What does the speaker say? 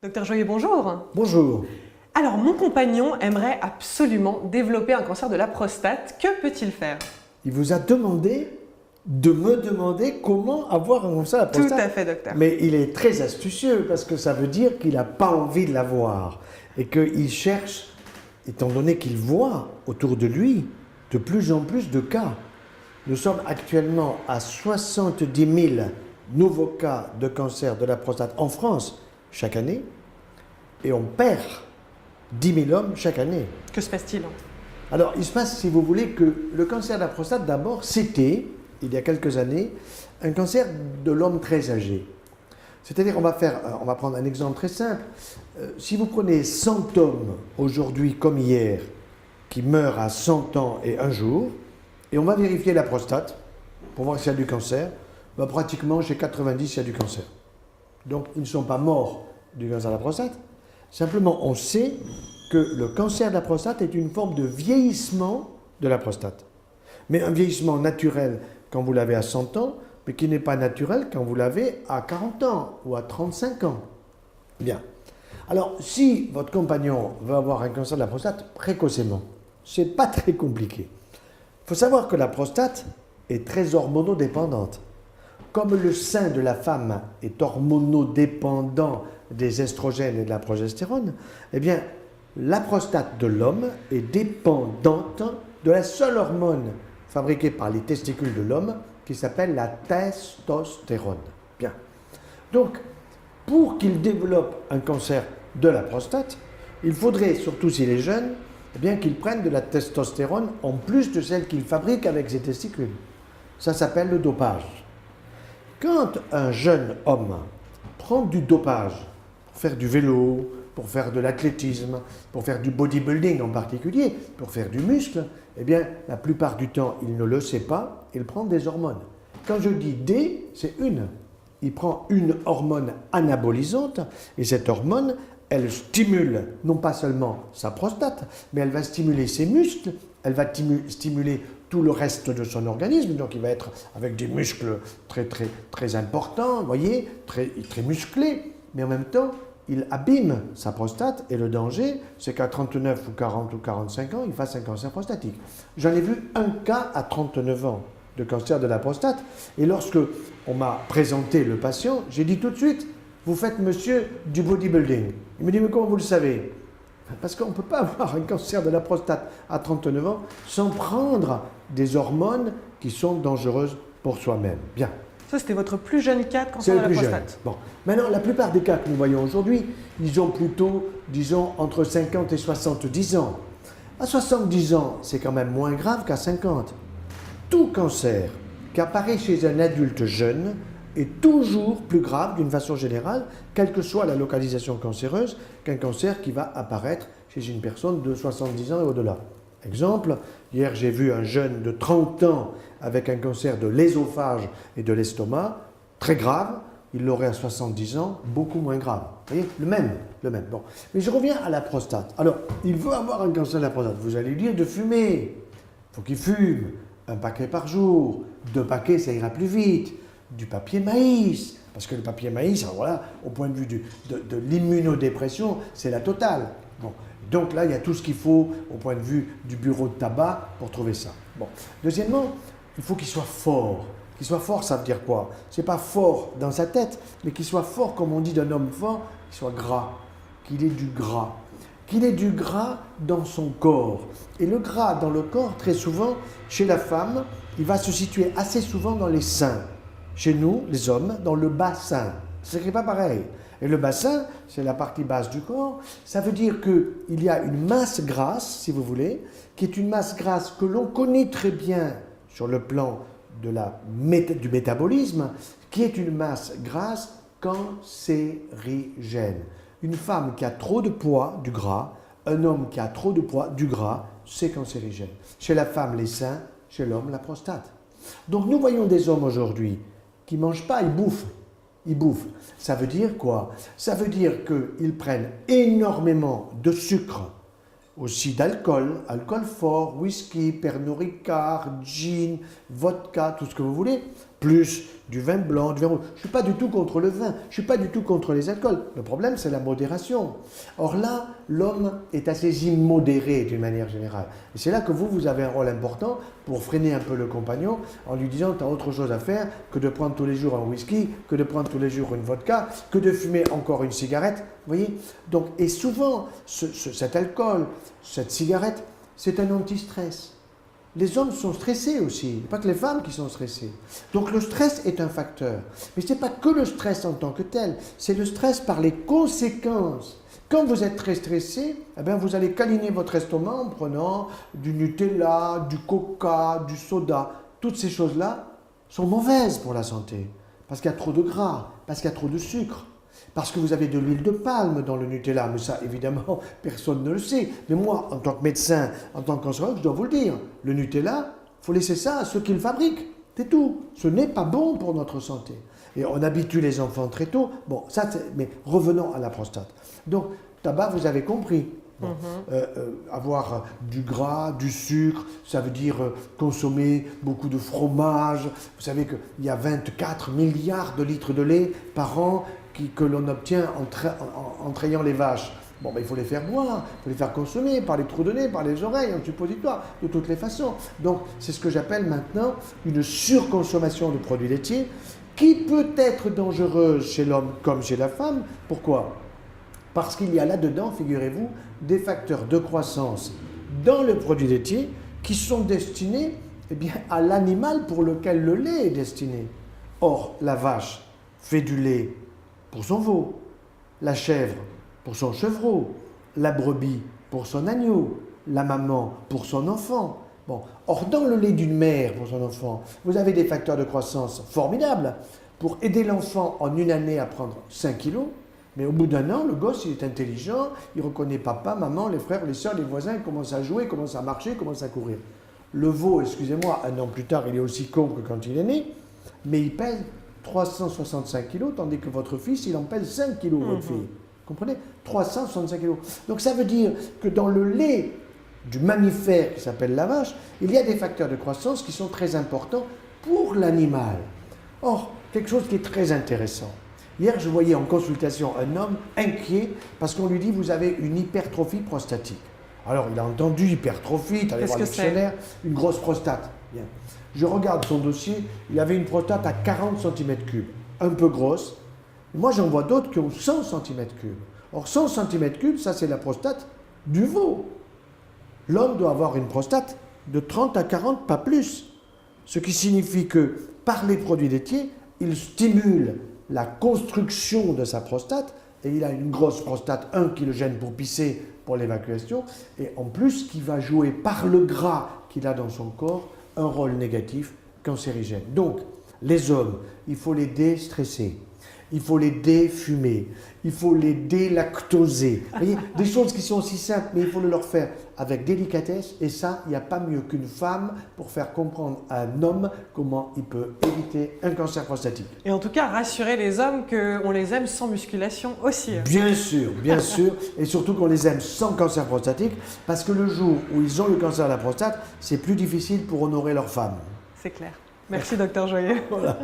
Docteur Joyeux, bonjour. Bonjour. Alors, mon compagnon aimerait absolument développer un cancer de la prostate. Que peut-il faire? Il vous a demandé de me demander comment avoir un cancer de la prostate. Tout à fait, docteur. Mais il est très astucieux parce que ça veut dire qu'il n'a pas envie de l'avoir et qu'il cherche, étant donné qu'il voit autour de lui de plus en plus de cas. Nous sommes actuellement à 70 000 nouveaux cas de cancer de la prostate en France chaque année et on perd 10 000 hommes chaque année. Que se passe-t-il? Alors, il se passe, si vous voulez, que le cancer de la prostate, d'abord, c'était, il y a quelques années, un cancer de l'homme très âgé. C'est-à-dire, on va prendre un exemple très simple. Si vous prenez 100 hommes aujourd'hui comme hier, qui meurent à 100 ans et un jour, et on va vérifier la prostate pour voir s'il y a du cancer, ben, pratiquement chez 90, il y a du cancer. Donc, ils ne sont pas morts du cancer de la prostate. Simplement, on sait que le cancer de la prostate est une forme de vieillissement de la prostate. Mais un vieillissement naturel quand vous l'avez à 100 ans, mais qui n'est pas naturel quand vous l'avez à 40 ans ou à 35 ans. Bien. Alors, si votre compagnon veut avoir un cancer de la prostate précocement, ce n'est pas très compliqué. Il faut savoir que la prostate est très hormonodépendante. Comme le sein de la femme est hormonodépendant des estrogènes et de la progestérone, eh bien, la prostate de l'homme est dépendante de la seule hormone fabriquée par les testicules de l'homme qui s'appelle la testostérone. Bien. Donc, pour qu'il développe un cancer de la prostate, il faudrait, surtout s'il est jeune, eh bien, qu'il prenne de la testostérone en plus de celle qu'il fabrique avec ses testicules. Ça s'appelle le dopage. Quand un jeune homme prend du dopage pour faire du vélo, pour faire de l'athlétisme, pour faire du bodybuilding en particulier, pour faire du muscle, eh bien, la plupart du temps, il ne le sait pas, il prend des hormones. Quand je dis D, c'est une. Il prend une hormone anabolisante, et cette hormone, elle stimule non pas seulement sa prostate, mais elle va stimuler ses muscles, elle va stimuler tout le reste de son organisme, donc il va être avec des muscles très importants, vous voyez, très musclés, mais en même temps, il abîme sa prostate et le danger, c'est qu'à 39 ou 40 ou 45 ans, il fasse un cancer prostatique. J'en ai vu un cas à 39 ans de cancer de la prostate, et lorsque on m'a présenté le patient, j'ai dit tout de suite, vous faites monsieur du bodybuilding. Il me dit, mais comment vous le savez? Parce qu'on ne peut pas avoir un cancer de la prostate à 39 ans sans prendre des hormones qui sont dangereuses pour soi-même. Bien. Ça, c'était votre plus jeune cas de cancer de la prostate. Bon. Maintenant, la plupart des cas que nous voyons aujourd'hui, ils ont plutôt, disons, entre 50 et 70 ans. À 70 ans, c'est quand même moins grave qu'à 50. Tout cancer qui apparaît chez un adulte jeune est toujours plus grave d'une façon générale, quelle que soit la localisation cancéreuse, qu'un cancer qui va apparaître chez une personne de 70 ans et au-delà. Exemple, hier j'ai vu un jeune de 30 ans avec un cancer de l'ésophage et de l'estomac, très grave, il l'aurait à 70 ans, beaucoup moins grave. Vous voyez, le même. Bon. Mais je reviens à la prostate. Alors, il veut avoir un cancer de la prostate, vous allez lui dire de fumer. Il faut qu'il fume, un paquet par jour, 2 paquets ça ira plus vite. Du papier maïs, parce que le papier maïs, alors voilà, au point de vue de l'immunodépression, c'est la totale. Bon. Donc là, il y a tout ce qu'il faut au point de vue du bureau de tabac pour trouver ça. Bon. Deuxièmement, il faut qu'il soit fort. Qu'il soit fort, ça veut dire quoi? C'est pas fort dans sa tête, mais qu'il soit fort, comme on dit d'un homme fort, qu'il soit gras, qu'il ait du gras. Qu'il ait du gras dans son corps. Et le gras dans le corps, très souvent, chez la femme, il va se situer assez souvent dans les seins. Chez nous, les hommes, dans le bassin. Ce n'est pas pareil. Et le bassin, c'est la partie basse du corps. Ça veut dire qu'il y a une masse grasse, si vous voulez, qui est une masse grasse que l'on connaît très bien sur le plan du métabolisme, qui est une masse grasse cancérigène. Une femme qui a trop de poids, du gras, un homme qui a trop de poids, du gras, c'est cancérigène. Chez la femme, les seins, chez l'homme, la prostate. Donc nous voyons des hommes aujourd'hui qui ne mangent pas, ils bouffent. Ils bouffent. Ça veut dire quoi? Ça veut dire qu'ils prennent énormément de sucre, aussi d'alcool, alcool fort, whisky, Pernod Ricard, gin, vodka, tout ce que vous voulez, plus du vin blanc, du vin rouge. Je ne suis pas du tout contre le vin, je ne suis pas du tout contre les alcools. Le problème, c'est la modération. Or là, l'homme est assez immodéré d'une manière générale. Et c'est là que vous avez un rôle important pour freiner un peu le compagnon en lui disant tu as autre chose à faire que de prendre tous les jours un whisky, que de prendre tous les jours une vodka, que de fumer encore une cigarette. Vous voyez? Donc, et souvent, cet alcool, cette cigarette, c'est un anti-stress. Les hommes sont stressés aussi, il n'y a pas que les femmes qui sont stressées. Donc le stress est un facteur. Mais ce n'est pas que le stress en tant que tel, c'est le stress par les conséquences. Quand vous êtes très stressé, eh bien, vous allez câliner votre estomac en prenant du Nutella, du Coca, du soda. Toutes ces choses-là sont mauvaises pour la santé, parce qu'il y a trop de gras, parce qu'il y a trop de sucre. Parce que vous avez de l'huile de palme dans le Nutella, mais ça, évidemment, personne ne le sait. Mais moi, en tant que médecin, en tant que cancérologue, je dois vous le dire. Le Nutella, il faut laisser ça à ceux qui le fabriquent. C'est tout. Ce n'est pas bon pour notre santé. Et on habitue les enfants très tôt. Bon, ça, mais revenons à la prostate. Donc, tabac, vous avez compris. Bon, avoir du gras, du sucre, ça veut dire consommer beaucoup de fromage. Vous savez qu'il y a 24 milliards de litres de lait par an que l'on obtient en trayant les vaches. Bon, ben, il faut les faire boire, il faut les faire consommer par les trous de nez, par les oreilles, en suppositoire, de toutes les façons. Donc, c'est ce que j'appelle maintenant une surconsommation de produits laitiers qui peut être dangereuse chez l'homme comme chez la femme. Pourquoi ? Parce qu'il y a là-dedans, figurez-vous, des facteurs de croissance dans le produit laitier qui sont destinés eh bien, à l'animal pour lequel le lait est destiné. Or, la vache fait du lait pour son veau, la chèvre pour son chevreau, la brebis pour son agneau, la maman pour son enfant. Bon. Or, dans le lait d'une mère pour son enfant, vous avez des facteurs de croissance formidables pour aider l'enfant en une année à prendre 5 kilos. Mais au bout d'un an, le gosse, il est intelligent, il reconnaît papa, maman, les frères, les soeurs, les voisins, il commence à jouer, il commence à marcher, il commence à courir. Le veau, excusez-moi, un an plus tard, il est aussi con que quand il est né, mais il pèse 365 kilos, tandis que votre fils, il en pèse 5 kilos, votre fille. Vous comprenez? 365 kilos. Donc ça veut dire que dans le lait du mammifère qui s'appelle la vache, il y a des facteurs de croissance qui sont très importants pour l'animal. Or, quelque chose qui est très intéressant. Hier, je voyais en consultation un homme inquiet parce qu'on lui dit « vous avez une hypertrophie prostatique ». Alors, il a entendu hypertrophie, tu allais voir le dictionnaire, une grosse prostate. Bien. Je regarde son dossier, il avait une prostate à 40 cm3, un peu grosse. Moi, j'en vois d'autres qui ont 100 cm3. Or, 100 cm3, ça, c'est la prostate du veau. L'homme doit avoir une prostate de 30 à 40, pas plus. Ce qui signifie que, par les produits laitiers, il stimule la construction de sa prostate, et il a une grosse prostate, qui le gêne pour pisser, pour l'évacuation, et en plus qui va jouer par le gras qu'il a dans son corps un rôle négatif cancérigène. Donc, les hommes, il faut les déstresser, il faut les défumer, il faut les délactoser. Vous voyez, des choses qui sont aussi simples, mais il faut le leur faire avec délicatesse, et ça, il n'y a pas mieux qu'une femme pour faire comprendre à un homme comment il peut éviter un cancer prostatique. Et en tout cas, rassurer les hommes qu'on les aime sans musculation aussi. Bien sûr, et surtout qu'on les aime sans cancer prostatique, parce que le jour où ils ont le cancer de la prostate, c'est plus difficile pour honorer leur femme. C'est clair. Merci, docteur Joyeux. Voilà.